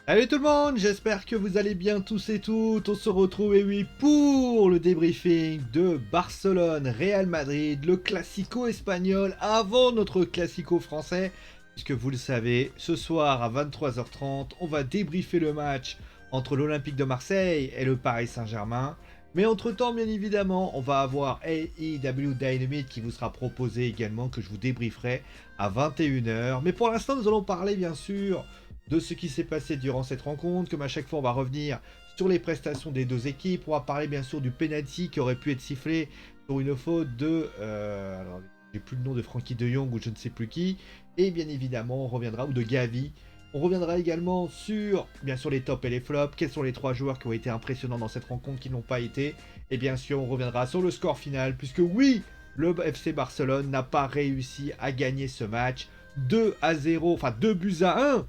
Salut tout le monde, j'espère que vous allez bien tous et toutes. On se retrouve, et oui, pour le débriefing de Barcelone, Real Madrid, le classico espagnol avant notre classico français. Puisque vous le savez, ce soir à 23h30, on va débriefer le match entre l'Olympique de Marseille et le Paris Saint-Germain. Mais entre-temps, bien évidemment, on va avoir AEW Dynamite qui vous sera proposé également, que je vous débrieferai à 21h. Mais pour l'instant, nous allons parler, bien sûr, de ce qui s'est passé durant cette rencontre. Comme à chaque fois, on va revenir sur les prestations des deux équipes. On va parler bien sûr du penalty qui aurait pu être sifflé pour une faute de... alors, j'ai plus le nom de Frankie de Jong ou je ne sais plus qui. Et bien évidemment, on reviendra, ou de Gavi. On reviendra également sur, bien sûr, les tops et les flops. Quels sont les trois joueurs qui ont été impressionnants dans cette rencontre, qui n'ont pas été. Et bien sûr, on reviendra sur le score final, puisque oui, le FC Barcelone n'a pas réussi à gagner ce match. 2-0, enfin 2 buts à 1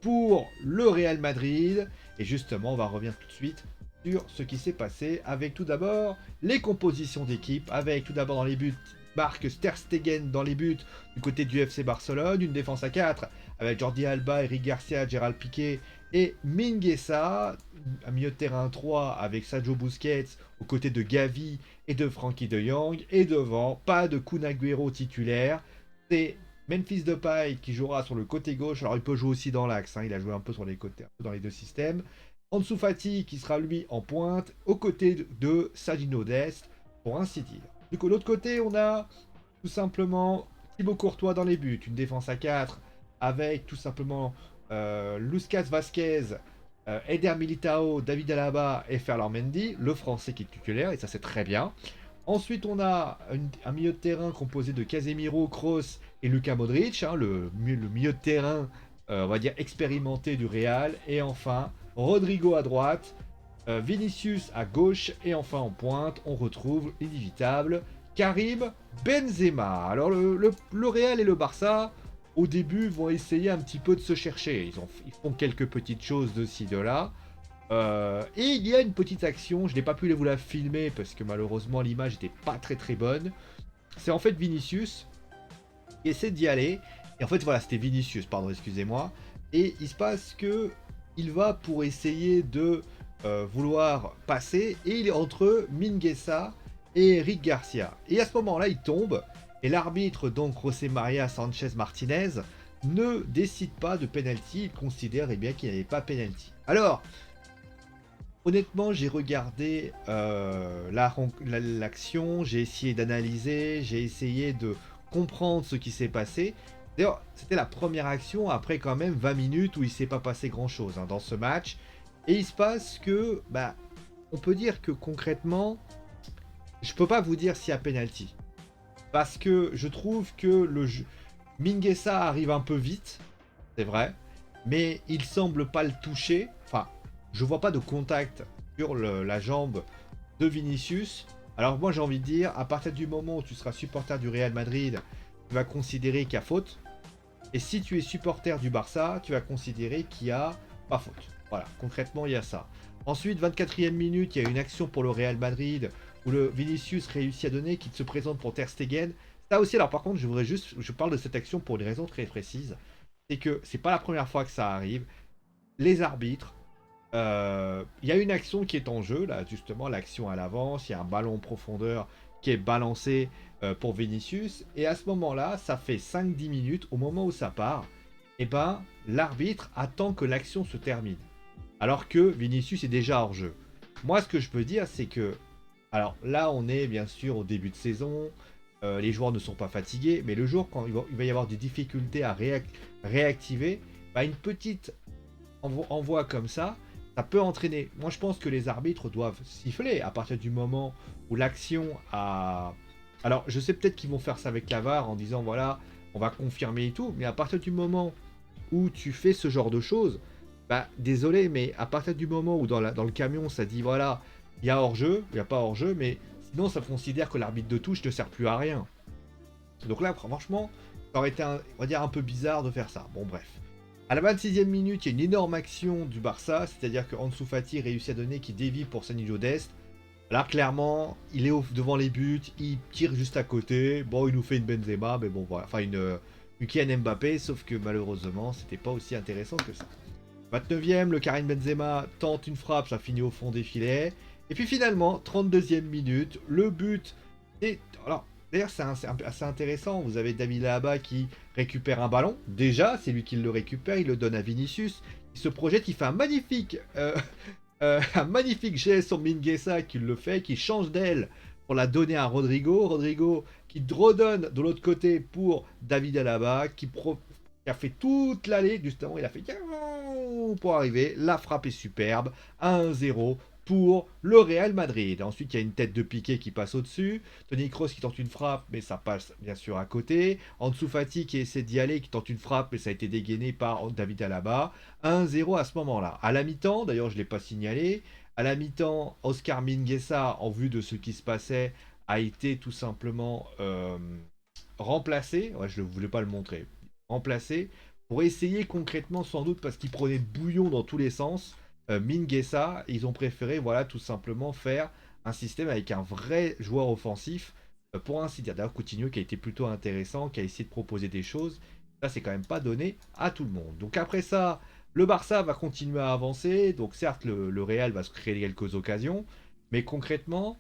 pour le Real Madrid. Et justement, on va revenir tout de suite sur ce qui s'est passé avec tout d'abord les compositions d'équipe. Avec tout d'abord dans les buts, Marc Ter Stegen dans les buts du côté du FC Barcelone. Une défense à 4 avec Jordi Alba, Eric Garcia, Gérald Piqué et Mingueza. Un milieu de terrain 3 avec Sergio Busquets aux côtés de Gavi et de Frankie de Jong. Et devant, pas de Kun Agüero titulaire. C'est Memphis Depay qui jouera sur le côté gauche. Alors il peut jouer aussi dans l'axe, hein. Il a joué un peu sur les côtés, un peu dans les deux systèmes. Ansu Fati qui sera lui en pointe, aux côtés de Sergio Dest, pour ainsi dire. Du coup, de l'autre côté, on a tout simplement Thibaut Courtois dans les buts. Une défense à 4 avec tout simplement Lucas Vasquez, Eder Militao, David Alaba et Ferland Mendy, le français qui est titulaire, et ça c'est très bien. Ensuite, on a un milieu de terrain composé de Casemiro, Kroos et Luka Modric, hein, le milieu de terrain, on va dire, expérimenté du Real. Et enfin, Rodrigo à droite, Vinicius à gauche, et enfin en pointe, on retrouve l'inévitable Karim Benzema. Alors, le Real et le Barça, au début, vont essayer un petit peu de se chercher. Ils font quelques petites choses de ci, de là. Et il y a une petite action, je n'ai pas pu vous la filmer parce que malheureusement l'image n'était pas très très bonne. C'est en fait Vinicius qui essaie d'y aller. Et en fait voilà, c'était Vinicius, pardon, excusez-moi. Et il se passe que il va pour essayer de vouloir passer. Et il est entre Mingueza et Eric Garcia. Et à ce moment-là, il tombe. Et l'arbitre, donc José María Sánchez Martinez, ne décide pas de penalty. Il considère bien qu'il n'y avait pas penalty. Alors, honnêtement, j'ai regardé l'action, j'ai essayé d'analyser, j'ai essayé de comprendre ce qui s'est passé. D'ailleurs, c'était la première action après quand même 20 minutes où il ne s'est pas passé grand-chose, hein, dans ce match. Et il se passe que, bah, on peut dire que concrètement, je peux pas vous dire s'il y a penalty. Parce que je trouve que le jeu... Mingueza arrive un peu vite, c'est vrai, mais il semble pas le toucher. Enfin, je vois pas de contact sur la jambe de Vinicius. Alors moi j'ai envie de dire, à partir du moment où tu seras supporter du Real Madrid, tu vas considérer qu'il y a faute. Et si tu es supporter du Barça, tu vas considérer qu'il y a pas faute. Voilà, concrètement il y a ça. Ensuite, 24e minute, il y a une action pour le Real Madrid où le Vinicius réussit à donner, qui se présente pour Ter Stegen. Ça aussi, alors par contre, je parle de cette action pour une raison très précise. C'est que c'est pas la première fois que ça arrive. Les arbitres, il y a une action qui est en jeu, là, justement, l'action à l'avance, il y a un ballon en profondeur qui est balancé pour Vinicius, et à ce moment-là, ça fait 5-10 minutes, au moment où ça part, et ben, l'arbitre attend que l'action se termine, alors que Vinicius est déjà hors jeu. Moi, ce que je peux dire, c'est que, alors là, on est bien sûr au début de saison, les joueurs ne sont pas fatigués, mais le jour quand il va y avoir des difficultés à réactiver, bah, une petite envoi comme ça peut entraîner. Moi, je pense que les arbitres doivent siffler à partir du moment où l'action a... Alors, je sais peut-être qu'ils vont faire ça avec la VAR en disant, voilà, on va confirmer et tout, mais à partir du moment où tu fais ce genre de choses, bah, désolé, mais à partir du moment où dans le camion, ça dit, voilà, il y a hors-jeu, il n'y a pas hors-jeu, mais sinon, ça considère que l'arbitre de touche ne sert plus à rien. Donc là, franchement, ça aurait été, on va dire, un peu bizarre de faire ça. Bon, bref. À la 26e minute, il y a une énorme action du Barça, c'est-à-dire que Ansu Fati réussit à donner qui dévie pour Sergio Dest. Là, clairement, il est devant les buts, il tire juste à côté. Bon, il nous fait une Benzema, mais bon, voilà. Enfin, une Kylian Mbappé, sauf que malheureusement, c'était pas aussi intéressant que ça. 29e, le Karim Benzema tente une frappe, ça finit au fond des filets. Et puis finalement, 32e minute, le but est... Alors, d'ailleurs, c'est assez intéressant. Vous avez David Alaba qui récupère un ballon. Déjà, c'est lui qui le récupère, il le donne à Vinicius. Il se projette, il fait un magnifique geste sur Mingueza qui le fait, qui change d'aile pour la donner à Rodrigo. Rodrigo qui redonne de l'autre côté pour David Alaba qui a fait toute l'allée, justement, il a fait pour arriver. La frappe est superbe, 1-0 pour le Real Madrid. Ensuite, il y a une tête de Piqué qui passe au-dessus. Toni Kroos qui tente une frappe, mais ça passe bien sûr à côté. Ansu Fati qui essaie d'y aller, qui tente une frappe, mais ça a été dégainé par David Alaba. 1-0 à ce moment-là. À la mi-temps, d'ailleurs, je ne l'ai pas signalé. À la mi-temps, Oscar Mingueza, en vue de ce qui se passait, a été tout simplement remplacé. Ouais, je ne voulais pas le montrer. Remplacé pour essayer concrètement, sans doute parce qu'il prenait le bouillon dans tous les sens, Mingueza. Ils ont préféré, voilà, tout simplement faire un système avec un vrai joueur offensif, pour ainsi dire. D'ailleurs, Coutinho qui a été plutôt intéressant, qui a essayé de proposer des choses. Ça, c'est quand même pas donné à tout le monde. Donc après ça, le Barça va continuer à avancer. Donc certes, le Real va se créer quelques occasions. Mais concrètement,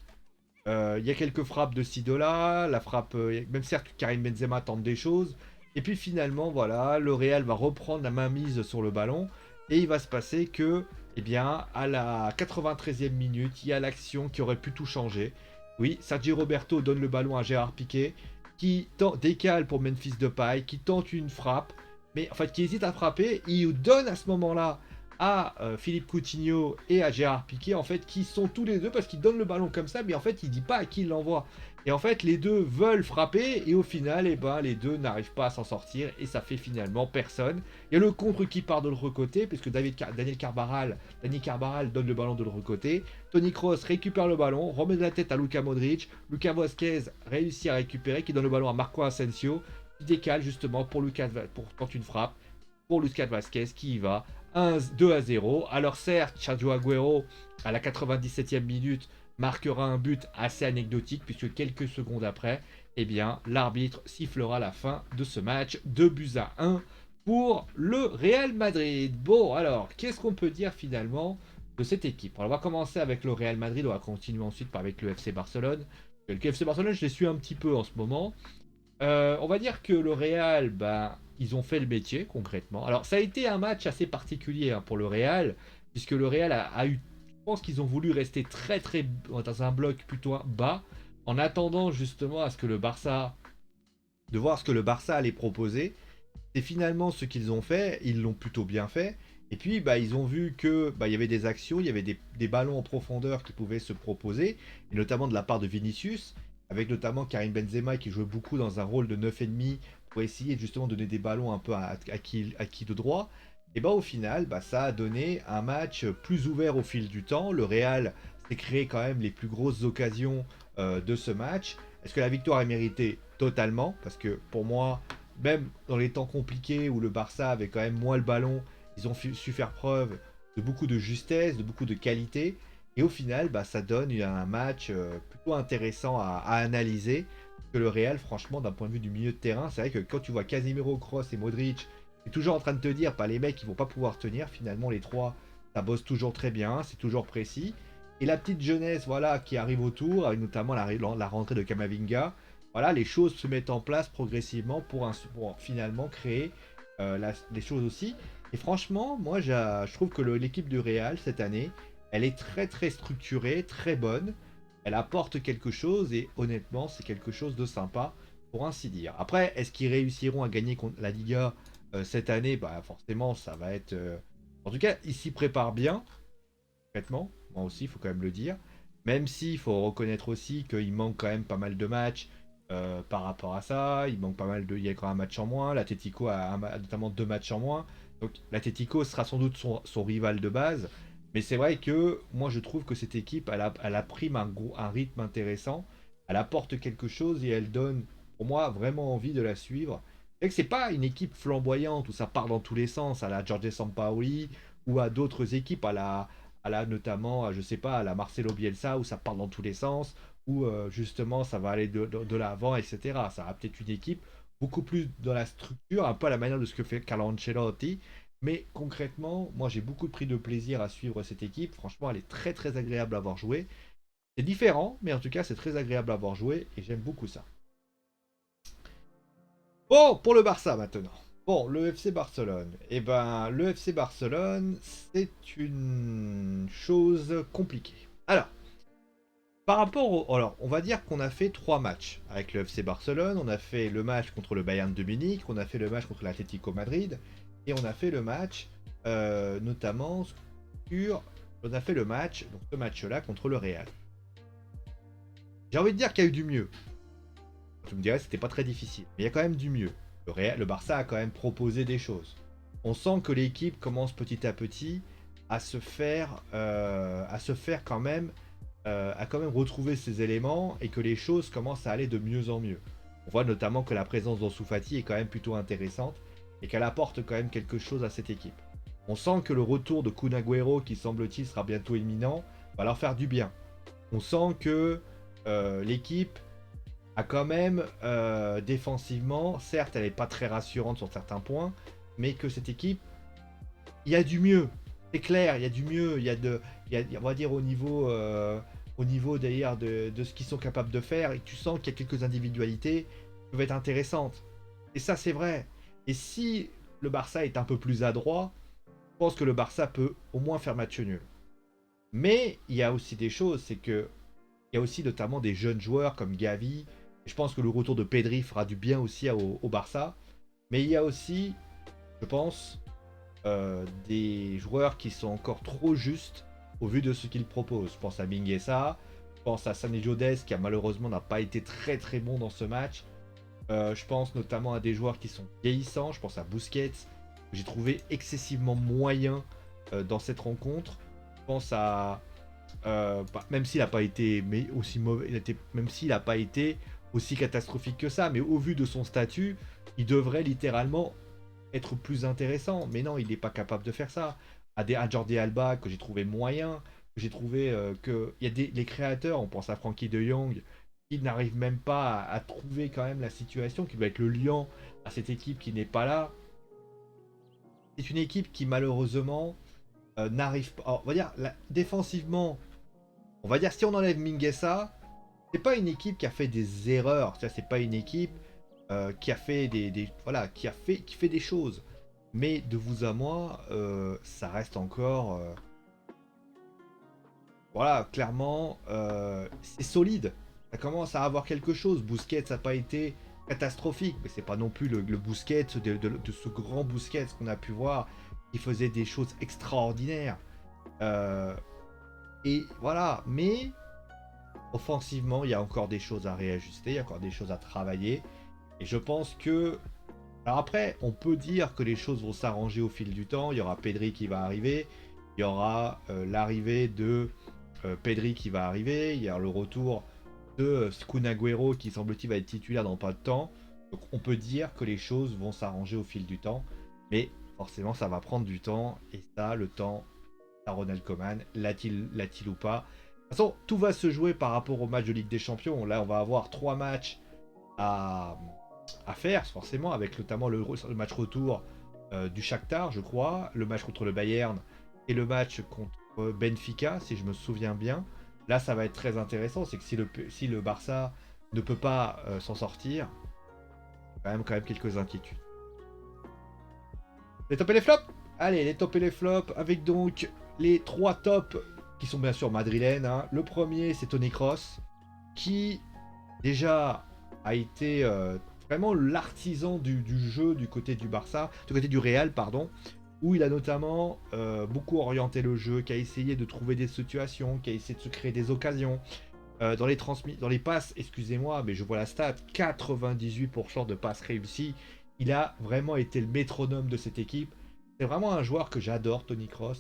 il y a quelques frappes de ci, de là. La frappe, même certes, Karim Benzema tente des choses. Et puis finalement, voilà, le Real va reprendre la mainmise sur le ballon. Et il va se passer que, eh bien, à la 93e minute, il y a l'action qui aurait pu tout changer. Oui, Sergio Roberto donne le ballon à Gérard Piqué, qui décale pour Memphis Depay, qui tente une frappe, mais en fait qui hésite à frapper. Il donne à ce moment-là à Philippe Coutinho et à Gérard Piqué, en fait, qui sont tous les deux, parce qu'ils donnent le ballon comme ça, mais en fait, il dit pas à qui il l'envoie. Et en fait, les deux veulent frapper, et au final, eh ben, les deux n'arrivent pas à s'en sortir, et ça fait finalement personne. Il y a le contre qui part de l'autre côté, puisque Dani Carvajal donne le ballon de l'autre côté. Toni Kroos récupère le ballon, remet de la tête à Luka Modric. Luka Vazquez réussit à récupérer, qui donne le ballon à Marco Asensio, qui décale justement pour tenter une frappe, pour Lucas Vazquez qui y va. 2-0. Alors certes, Sergio Agüero, à la 97e minute, marquera un but assez anecdotique, puisque quelques secondes après, eh bien, l'arbitre sifflera la fin de ce match, 2-1 pour le Real Madrid. Bon, alors, qu'est-ce qu'on peut dire finalement de cette équipe? Alors, on va commencer avec le Real Madrid, on va continuer ensuite avec le FC Barcelone. Le FC Barcelone, je les suis un petit peu en ce moment. On va dire que le Real, ben, ils ont fait le métier concrètement. Alors ça a été un match assez particulier, hein, pour le Real, puisque le Real a eu, je pense qu'ils ont voulu rester très dans un bloc plutôt bas, en attendant justement à ce que le Barça, de voir ce que le Barça allait proposer. C'est finalement ce qu'ils ont fait, ils l'ont plutôt bien fait. Et puis bah, ils ont vu que bah, il y avait des actions, il y avait des ballons en profondeur qui pouvaient se proposer, et notamment de la part de Vinicius, avec notamment Karim Benzema qui jouait beaucoup dans un rôle de 9,5 pour essayer justement de donner des ballons un peu à qui de droit. Et bah au final, bah, ça a donné un match plus ouvert au fil du temps. Le Real s'est créé quand même les plus grosses occasions de ce match. Est-ce que la victoire est méritée? Totalement, parce que pour moi, même dans les temps compliqués où le Barça avait quand même moins le ballon, ils ont su faire preuve de beaucoup de justesse, de beaucoup de qualité. Et au final, bah, ça donne un match plutôt intéressant à analyser. Que le Real, franchement, d'un point de vue du milieu de terrain, c'est vrai que quand tu vois Casemiro, Kroos et Modric, c'est toujours en train de te dire, pas les mecs, ils vont pas pouvoir tenir. Finalement, les trois, ça bosse toujours très bien, c'est toujours précis. Et la petite jeunesse, voilà, qui arrive autour, avec notamment la rentrée de Kamavinga, voilà, les choses se mettent en place progressivement pour finalement créer les choses aussi. Et franchement, moi, je trouve que l'équipe du Real cette année, elle est très structurée, très bonne. Elle apporte quelque chose et honnêtement, c'est quelque chose de sympa pour ainsi dire. Après, est-ce qu'ils réussiront à gagner contre la Liga cette année? Bah forcément, ça va être. En tout cas, ils s'y préparent bien, concrètement. Moi aussi, il faut quand même le dire. Même s'il faut reconnaître aussi qu'il manque quand même pas mal de matchs par rapport à ça. Il manque pas mal de. Il y a quand même un match en moins. L'Atletico a notamment 2 matchs en moins. Donc l'Atletico sera sans doute son rival de base. Mais c'est vrai que moi je trouve que cette équipe, elle a pris un rythme intéressant. Elle apporte quelque chose et elle donne, pour moi, vraiment envie de la suivre. C'est que c'est pas une équipe flamboyante où ça part dans tous les sens, à la Jorge Sampaoli ou à d'autres équipes, notamment, je sais pas, à la Marcelo Bielsa où ça part dans tous les sens, où justement ça va aller de l'avant, etc. Ça a peut-être une équipe beaucoup plus dans la structure, un peu à la manière de ce que fait Carlo Ancelotti, Mais concrètement, moi j'ai beaucoup pris de plaisir à suivre cette équipe. Franchement, elle est très très agréable à avoir joué. C'est différent, mais en tout cas, c'est très agréable à avoir joué et j'aime beaucoup ça. Bon, pour le Barça maintenant. Bon, le FC Barcelone. Eh ben, le FC Barcelone, c'est une chose compliquée. Alors, par rapport au... Alors, on va dire qu'on a fait 3 matchs avec le FC Barcelone. On a fait le match contre le Bayern de Munich, on a fait le match contre l'Atlético Madrid, et on a fait le match, notamment sur... On a fait le match, donc ce match-là, contre le Real. J'ai envie de dire qu'il y a eu du mieux. Tu me dirais que c'était pas très difficile, mais il y a quand même du mieux. Le Barça a quand même proposé des choses. On sent que l'équipe commence petit à petit à se faire quand même, à quand même retrouver ses éléments et que les choses commencent à aller de mieux en mieux. On voit notamment que la présence d'Ansu Fati est quand même plutôt intéressante et qu'elle apporte quand même quelque chose à cette équipe. On sent que le retour de Kun Agüero, qui semble-t-il sera bientôt imminent, va leur faire du bien. On sent que l'équipe a quand même défensivement, certes elle n'est pas très rassurante sur certains points, mais que cette équipe, il y a du mieux. C'est clair, il y a du mieux. On va dire au niveau d'ailleurs de ce qu'ils sont capables de faire, et tu sens qu'il y a quelques individualités qui peuvent être intéressantes. Et ça c'est vrai. Et si le Barça est un peu plus adroit, je pense que le Barça peut au moins faire match nul. Mais il y a aussi des choses, c'est que il y a aussi notamment des jeunes joueurs comme Gavi. Je pense que le retour de Pedri fera du bien aussi au Barça. Mais il y a aussi, je pense, des joueurs qui sont encore trop justes au vu de ce qu'ils proposent. Je pense à Mingueza, je pense à Sané Jodes qui a malheureusement n'a pas été très très bon dans ce match. Je pense notamment à des joueurs qui sont vieillissants. Je pense à Busquets, que j'ai trouvé excessivement moyen dans cette rencontre. Je pense à même s'il n'a pas été aussi mauvais, même s'il n'a pas été aussi catastrophique que ça, mais au vu de son statut, il devrait littéralement être plus intéressant. Mais non, il n'est pas capable de faire ça. À Jordi Alba, que j'ai trouvé moyen, que j'ai trouvé que il y a les créateurs, on pense à Frankie de Jong, qui n'arrivent même pas à trouver quand même la situation, qui doit être le lion à cette équipe qui n'est pas là. C'est une équipe qui malheureusement n'arrive pas. On va dire défensivement, on va dire si on enlève Mingueza, c'est pas une équipe qui a fait des erreurs. C'est pas une équipe qui a fait voilà, qui fait des choses. Mais de vous à moi, ça reste encore, voilà, clairement, c'est solide. Ça commence à avoir quelque chose. Busquets, ça n'a pas été catastrophique, mais c'est pas non plus le Busquets de ce grand Busquets qu'on a pu voir, qui faisait des choses extraordinaires. Euh, et voilà, mais offensivement, il y a encore des choses à réajuster, il y a encore des choses à travailler. Et je pense que... Alors après, on peut dire que les choses vont s'arranger au fil du temps. Il y aura Pedri qui va arriver. Il y aura l'arrivée de Pedri qui va arriver. Il y a le retour de Kun Agüero qui semble-t-il va être titulaire dans pas de temps. Donc on peut dire que les choses vont s'arranger au fil du temps. Mais forcément, ça va prendre du temps. Et ça, le temps, ça Ronald Koeman, l'a-t-il ou pas? De toute façon, tout va se jouer par rapport au match de Ligue des Champions. Là, on va avoir 3 matchs à, à faire, forcément, avec notamment le match retour du Shakhtar, je crois, le match contre le Bayern et le match contre Benfica, si je me souviens bien. Là, ça va être très intéressant. C'est que si le Barça ne peut pas s'en sortir, quand même quelques inquiétudes. Les tops et les flops. Allez, les tops et les flops, avec donc les 3 tops qui sont bien sûr madrilènes. Hein. Le premier, c'est Toni Kroos, qui déjà a été vraiment l'artisan du jeu du côté du Barça, du côté du Real, pardon, où il a notamment beaucoup orienté le jeu, qui a essayé de trouver des situations, qui a essayé de se créer des occasions. Dans les passes, excusez-moi, mais je vois la stat, 98% de passes réussies. Il a vraiment été le métronome de cette équipe. C'est vraiment un joueur que j'adore, Toni Kroos.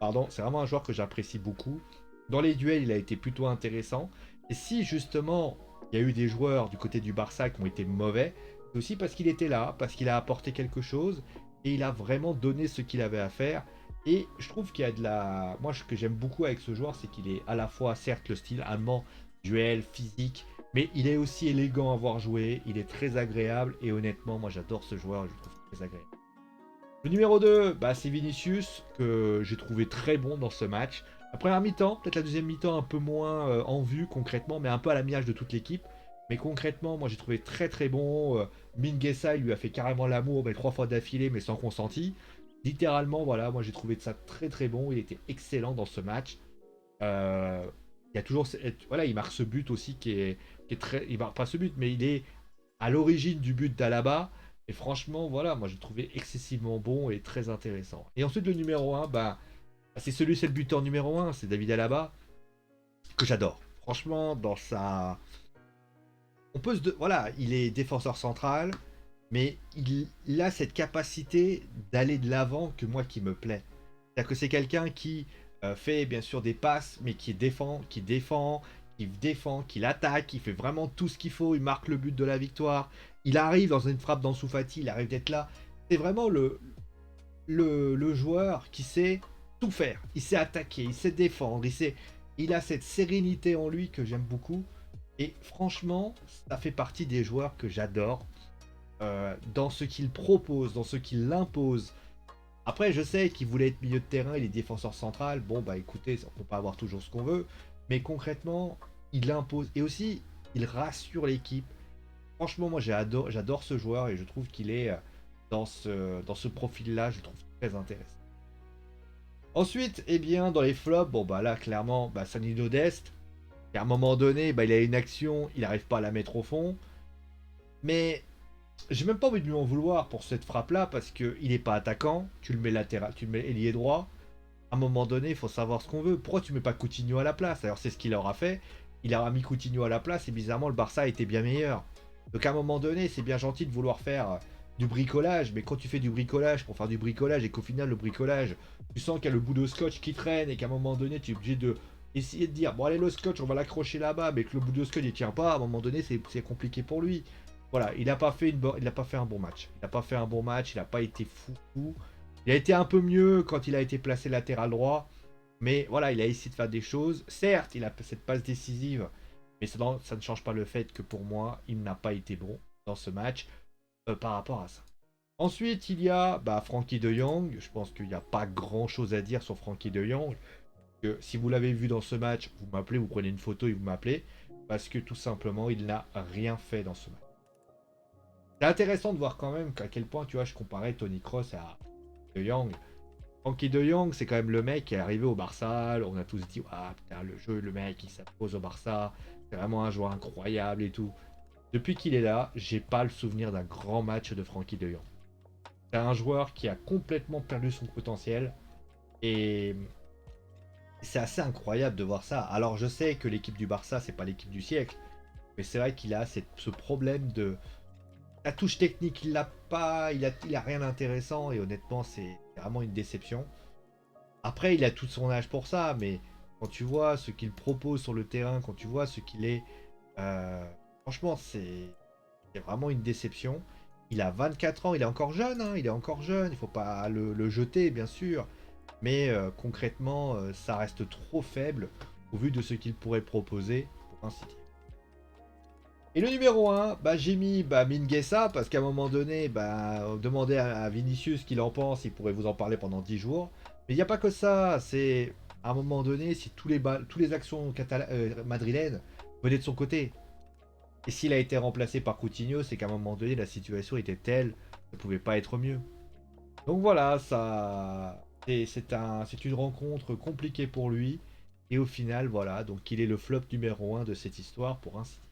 Pardon, c'est vraiment un joueur que j'apprécie beaucoup. Dans les duels, il a été plutôt intéressant. Et si justement, il y a eu des joueurs du côté du Barça qui ont été mauvais, c'est aussi parce qu'il était là, parce qu'il a apporté quelque chose, et il a vraiment donné ce qu'il avait à faire. Et je trouve qu'il y a de la... Moi, ce que j'aime beaucoup avec ce joueur, c'est qu'il est à la fois, certes, le style allemand, duel, physique, mais il est aussi élégant à voir jouer, il est très agréable, et honnêtement, moi j'adore ce joueur, je le trouve très agréable. Le numéro 2, bah, c'est Vinicius, que j'ai trouvé très bon dans ce match. La première mi-temps, peut-être la deuxième mi-temps un peu moins en vue concrètement, mais un peu à l'amiage de toute l'équipe. Mais concrètement, moi j'ai trouvé très très bon. Mingueza, il lui a fait carrément l'amour, mais 3 fois d'affilée, mais sans consenti. Littéralement, voilà, moi j'ai trouvé ça très très bon. Il était excellent dans ce match. Euh, il y a toujours, voilà, il marque ce but aussi qui est très, il marque pas ce but, mais il est à l'origine du but d'Alaba. Et franchement, voilà, moi j'ai trouvé excessivement bon et très intéressant. Et ensuite le numéro 1, bah, c'est le buteur numéro 1, c'est David Alaba, que j'adore. Franchement, dans sa... On peut se... Voilà, il est défenseur central, mais il a cette capacité d'aller de l'avant que moi qui me plaît. C'est-à-dire que c'est quelqu'un qui fait bien sûr des passes, mais qui l'attaque, qui fait vraiment tout ce qu'il faut, il marque le but de la victoire, il arrive dans une frappe d'Ansu Fati, il arrive d'être là. C'est vraiment le joueur qui sait tout faire, il sait attaquer, il sait défendre, il a cette sérénité en lui que j'aime beaucoup. Et franchement, ça fait partie des joueurs que j'adore dans ce qu'il propose, dans ce qu'il impose. Après, je sais qu'il voulait être milieu de terrain, il est défenseur central. Bon, bah écoutez, on peut pas avoir toujours ce qu'on veut. Mais concrètement, il impose. Et aussi, il rassure l'équipe. Franchement, moi, j'adore ce joueur et je trouve qu'il est dans ce profil-là, je le trouve très intéressant. Ensuite, eh bien, dans les flops, bon, bah là, clairement, bah, Sanino Dest. Et à un moment donné, bah, il a une action, il n'arrive pas à la mettre au fond. Mais j'ai même pas envie de lui en vouloir pour cette frappe-là parce qu'il n'est pas attaquant. Tu le mets latéral, tu le mets ailier droit. À un moment donné, il faut savoir ce qu'on veut. Pourquoi tu mets pas Coutinho à la place? Alors c'est ce qu'il aura fait. Il aura mis Coutinho à la place et bizarrement le Barça était bien meilleur. Donc à un moment donné, c'est bien gentil de vouloir faire du bricolage, mais quand tu fais du bricolage pour faire du bricolage et qu'au final le bricolage, tu sens qu'il y a le bout de scotch qui traîne et qu'à un moment donné tu es obligé de essayer de dire bon allez le scotch on va l'accrocher là-bas mais que le bout de scotch il tient pas, à un moment donné c'est compliqué pour lui. Voilà, il n'a pas fait il a pas fait un bon match. Il n'a pas fait un bon match, il n'a pas été fou. Il a été un peu mieux quand il a été placé latéral droit. Mais voilà, il a essayé de faire des choses. Certes, il a cette passe décisive. Mais ça ne change pas le fait que pour moi, il n'a pas été bon dans ce match par rapport à ça. Ensuite, il y a bah, Frankie de Jong. Je pense qu'il n'y a pas grand chose à dire sur Frankie de Jong. Que si vous l'avez vu dans ce match, vous m'appelez, vous prenez une photo et vous m'appelez. Parce que tout simplement, il n'a rien fait dans ce match. C'est intéressant de voir quand même qu'à quel point, tu vois, je comparais Tony Kroos à De Jong. Frankie de Jong, c'est quand même le mec qui est arrivé au Barça. On a tous dit, ah putain, le jeu, le mec, il s'impose au Barça. C'est vraiment un joueur incroyable et tout. Depuis qu'il est là, j'ai pas le souvenir d'un grand match de Frankie de Jong. C'est un joueur qui a complètement perdu son potentiel. Et c'est assez incroyable de voir ça. Alors je sais que l'équipe du Barça, c'est pas l'équipe du siècle. Mais c'est vrai qu'il a ce problème de la touche technique, il l'a pas, il a rien d'intéressant et honnêtement, c'est vraiment une déception. Après, il a tout son âge pour ça, mais quand tu vois ce qu'il propose sur le terrain, quand tu vois ce qu'il est, euh, franchement, c'est vraiment une déception. Il a 24 ans, il est encore jeune, hein, il est encore jeune, il faut pas le jeter, bien sûr, mais concrètement, ça reste trop faible au vu de ce qu'il pourrait proposer, pour ainsi dire. Et le numéro 1, bah, j'ai mis bah, Mingueza, parce qu'à un moment donné, bah, demandez à Vinicius ce qu'il en pense, il pourrait vous en parler pendant 10 jours. Mais il n'y a pas que ça, c'est à un moment donné, si tous les actions madrilènes venaient de son côté. Et s'il a été remplacé par Coutinho, c'est qu'à un moment donné, la situation était telle, ça ne pouvait pas être mieux. Donc voilà, c'est une rencontre compliquée pour lui. Et au final, voilà, donc il est le flop numéro 1 de cette histoire, pour ainsi dire.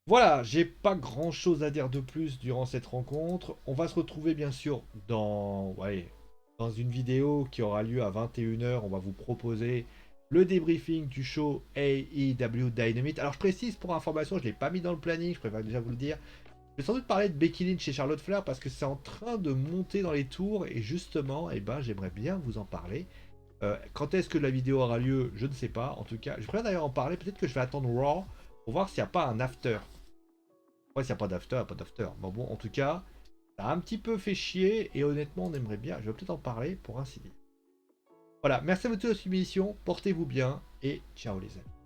Voilà, j'ai pas grand chose à dire de plus durant cette rencontre. On va se retrouver bien sûr dans une vidéo qui aura lieu à 21 h. On va vous proposer le débriefing du show AEW Dynamite. Alors je précise pour information, je ne l'ai pas mis dans le planning, je préfère déjà vous le dire. Je vais sans doute parler de Becky Lynch et Charlotte Flair parce que c'est en train de monter dans les tours et justement, eh ben, j'aimerais bien vous en parler. Quand est-ce que la vidéo aura lieu, je ne sais pas. En tout cas, je préfère d'ailleurs en parler. Peut-être que je vais attendre Raw pour voir s'il n'y a pas un after. Ouais, s'il n'y a pas d'after, il n'y a pas d'after. Mais bon, en tout cas, ça a un petit peu fait chier et honnêtement, on aimerait bien. Je vais peut-être en parler pour ainsi dire. Voilà, merci à vous tous de la submission, portez-vous bien et ciao les amis.